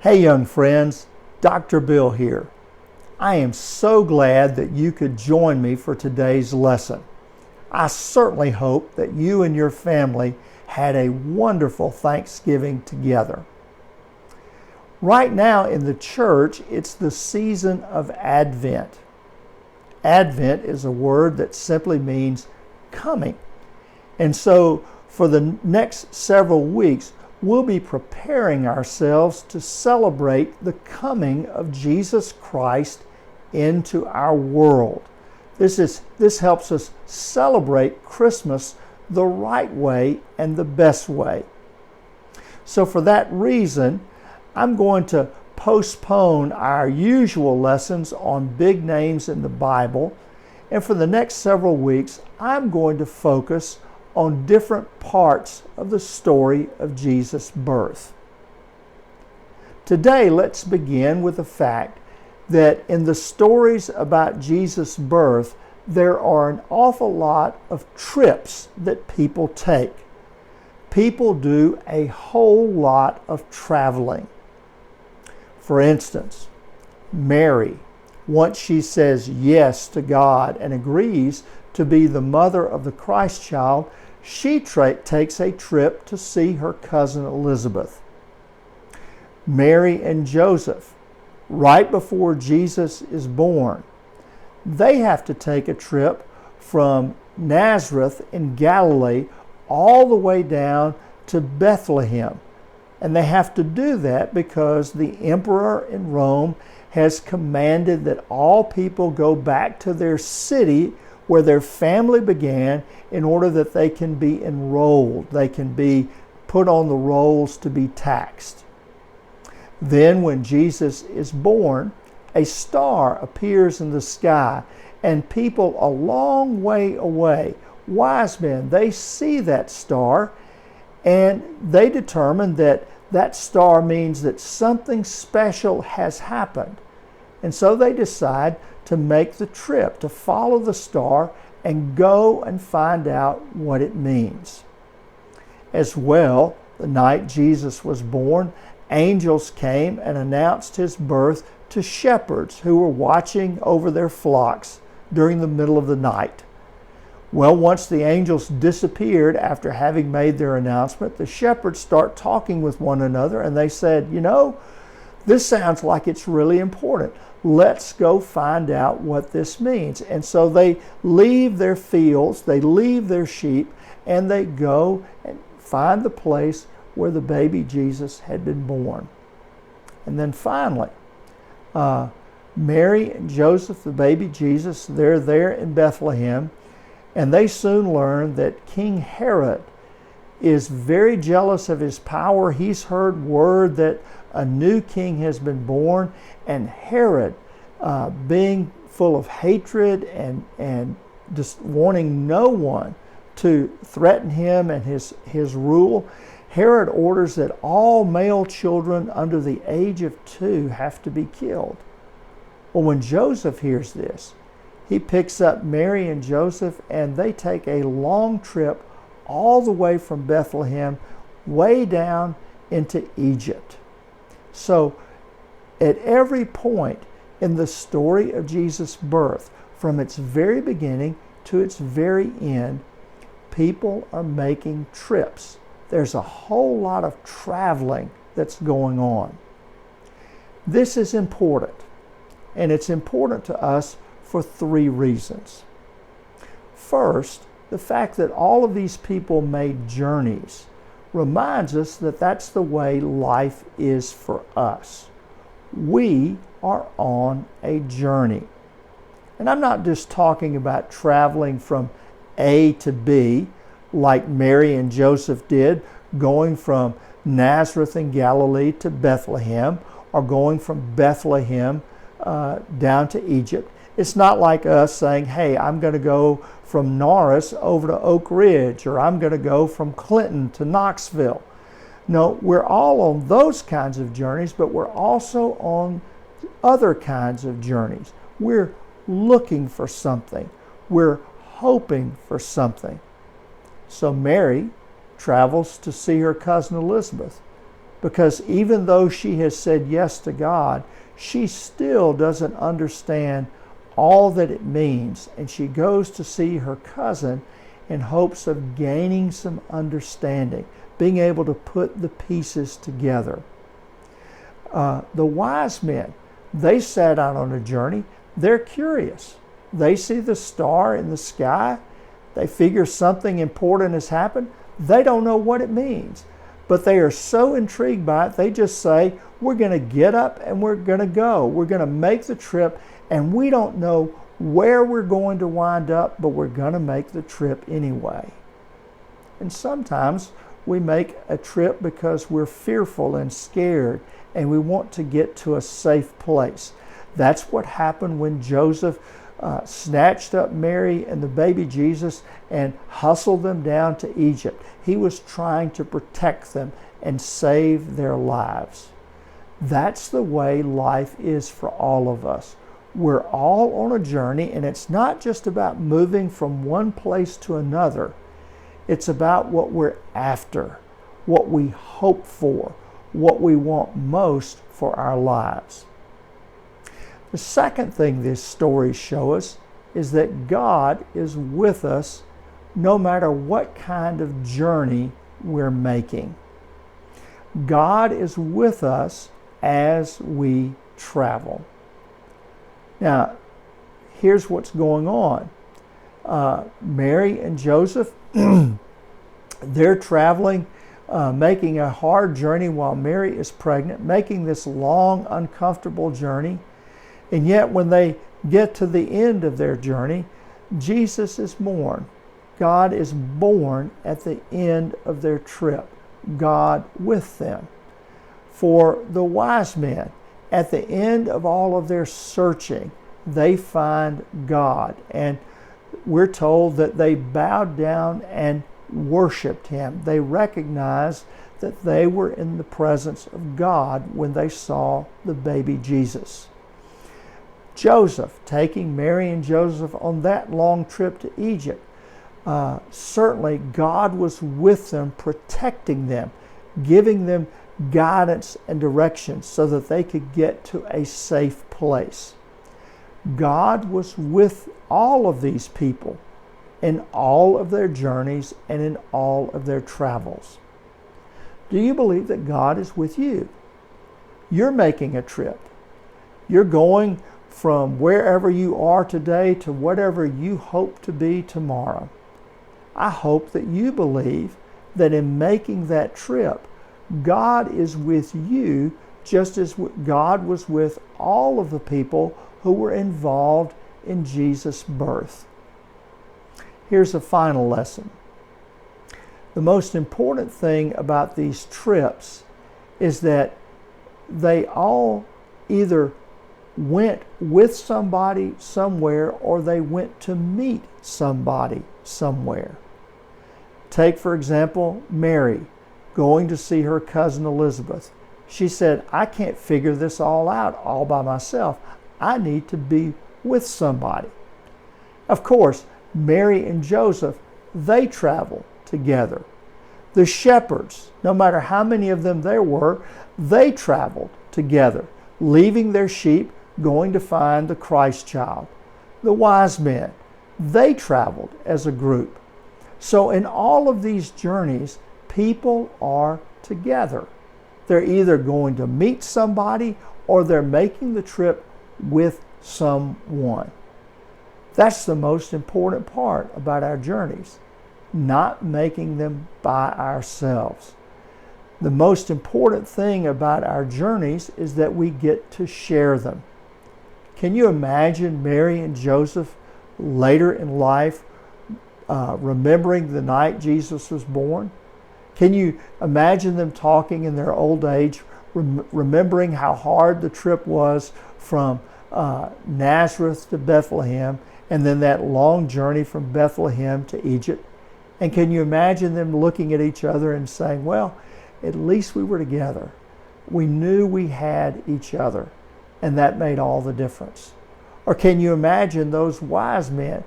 Hey young friends, Dr. Bill here. I am so glad that you could join me for today's lesson. I certainly hope that you and your family had a wonderful Thanksgiving together. Right now in the church, it's the season of Advent. Advent is a word that simply means coming. And so for the next several weeks, we'll be preparing ourselves to celebrate the coming of Jesus Christ into our world. This helps us celebrate Christmas the right way and the best way. So for that reason, I'm going to postpone our usual lessons on big names in the Bible, and for the next several weeks, I'm going to focus on different parts of the story of Jesus' birth. Today, let's begin with the fact that in the stories about Jesus' birth, there are an awful lot of trips that people take. People do a whole lot of traveling. For instance, Mary, once she says yes to God and agrees to be the mother of the Christ child, she takes a trip to see her cousin Elizabeth. Mary and Joseph, right before Jesus is born, they have to take a trip from Nazareth in Galilee all the way down to Bethlehem. And they have to do that because the emperor in Rome has commanded that all people go back to their city where their family began in order that they can be enrolled. They can be put on the rolls to be taxed. Then when Jesus is born, a star appears in the sky, and people a long way away, wise men, they see that star, and they determine that that star means that something special has happened. And so they decide to make the trip, to follow the star and go and find out what it means. As well, the night Jesus was born, angels came and announced his birth to shepherds who were watching over their flocks during the middle of the night. Well, once the angels disappeared after having made their announcement, the shepherds start talking with one another, and they said, this sounds like it's really important. Let's go find out what this means. And so they leave their fields, they leave their sheep, and they go and find the place where the baby Jesus had been born. And then finally, Mary and Joseph, the baby Jesus, they're there in Bethlehem, and they soon learn that King Herod is very jealous of his power. He's heard word that a new king has been born, and Herod, being full of hatred and just wanting no one to threaten him and his rule, Herod orders that all male children under the age of 2 have to be killed. Well, when Joseph hears this, he picks up Mary and Joseph, and they take a long trip all the way from Bethlehem way down into Egypt. So at every point in the story of Jesus' birth, from its very beginning to its very end, people are making trips. There's a whole lot of traveling that's going on. This is important, and it's important to us for 3 reasons. First, the fact that all of these people made journeys reminds us that that's the way life is for us. We are on a journey. And I'm not just talking about traveling from A to B like Mary and Joseph did, going from Nazareth in Galilee to Bethlehem, or going from Bethlehem down to Egypt. It's not like us saying, hey, I'm going to go from Norris over to Oak Ridge, or I'm going to go from Clinton to Knoxville. No, we're all on those kinds of journeys, but we're also on other kinds of journeys. We're looking for something. We're hoping for something. So Mary travels to see her cousin Elizabeth, because even though she has said yes to God, she still doesn't understand all that it means. And she goes to see her cousin in hopes of gaining some understanding, being able to put the pieces together. The wise men, they set out on a journey. They're curious. They see the star in the sky. They figure something important has happened. They don't know what it means, but they are so intrigued by it, they just say, we're going to get up and we're going to go. We're going to make the trip, and we don't know where we're going to wind up, but we're going to make the trip anyway. And sometimes we make a trip because we're fearful and scared, and we want to get to a safe place. That's what happened when Joseph snatched up Mary and the baby Jesus and hustled them down to Egypt. He was trying to protect them and save their lives. That's the way life is for all of us. We're all on a journey, and it's not just about moving from one place to another. It's about what we're after, what we hope for, what we want most for our lives. The second thing these stories show us is that God is with us no matter what kind of journey we're making. God is with us as we travel. Now, here's what's going on. Mary and Joseph, they're traveling, making a hard journey while Mary is pregnant, making this long, uncomfortable journey. And yet when they get to the end of their journey, Jesus is born. God is born at the end of their trip. God with them. For the wise men, at the end of all of their searching, they find God. And we're told that they bowed down and worshiped Him. They recognized that they were in the presence of God when they saw the baby Jesus. Joseph, taking Mary and Joseph on that long trip to Egypt, certainly God was with them, protecting them, giving them guidance and direction so that they could get to a safe place. God was with all of these people in all of their journeys and in all of their travels. Do you believe that God is with you? You're making a trip. You're going from wherever you are today to whatever you hope to be tomorrow. I hope that you believe that in making that trip, God is with you just as God was with all of the people who were involved in Jesus' birth. Here's a final lesson. The most important thing about these trips is that they all either went with somebody somewhere or they went to meet somebody somewhere. Take, for example, Mary going to see her cousin Elizabeth. She said, I can't figure this all out all by myself. I need to be with somebody. Of course, Mary and Joseph, they traveled together. The shepherds, no matter how many of them there were, they traveled together, leaving their sheep, going to find the Christ child. The wise men, they traveled as a group. So in all of these journeys, people are together. They're either going to meet somebody or they're making the trip with someone. That's the most important part about our journeys, not making them by ourselves. The most important thing about our journeys is that we get to share them. Can you imagine Mary and Joseph later in life remembering the night Jesus was born? Can you imagine them talking in their old age, remembering how hard the trip was from Nazareth to Bethlehem, and then that long journey from Bethlehem to Egypt? And can you imagine them looking at each other and saying, well, at least we were together. We knew we had each other, and that made all the difference. Or can you imagine those wise men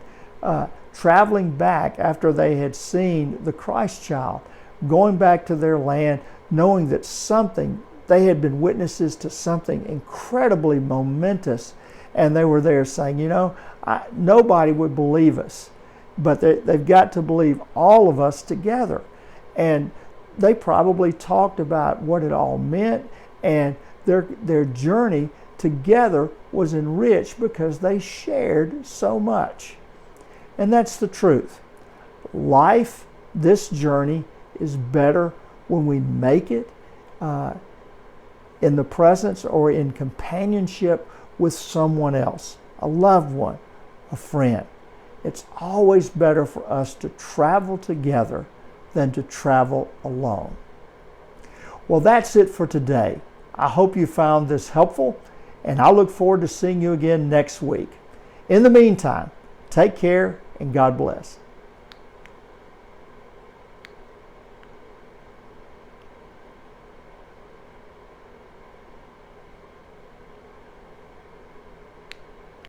traveling back after they had seen the Christ child, going back to their land knowing that they had been witnesses to something incredibly momentous, and they were there saying, nobody would believe us, but they've got to believe all of us together. And they probably talked about what it all meant, and their journey together was enriched because they shared so much. And that's the truth. Life, this journey, is better when we make it in the presence or in companionship with someone else, a loved one, a friend. It's always better for us to travel together than to travel alone. Well, that's it for today. I hope you found this helpful, and I look forward to seeing you again next week. In the meantime, take care and God bless.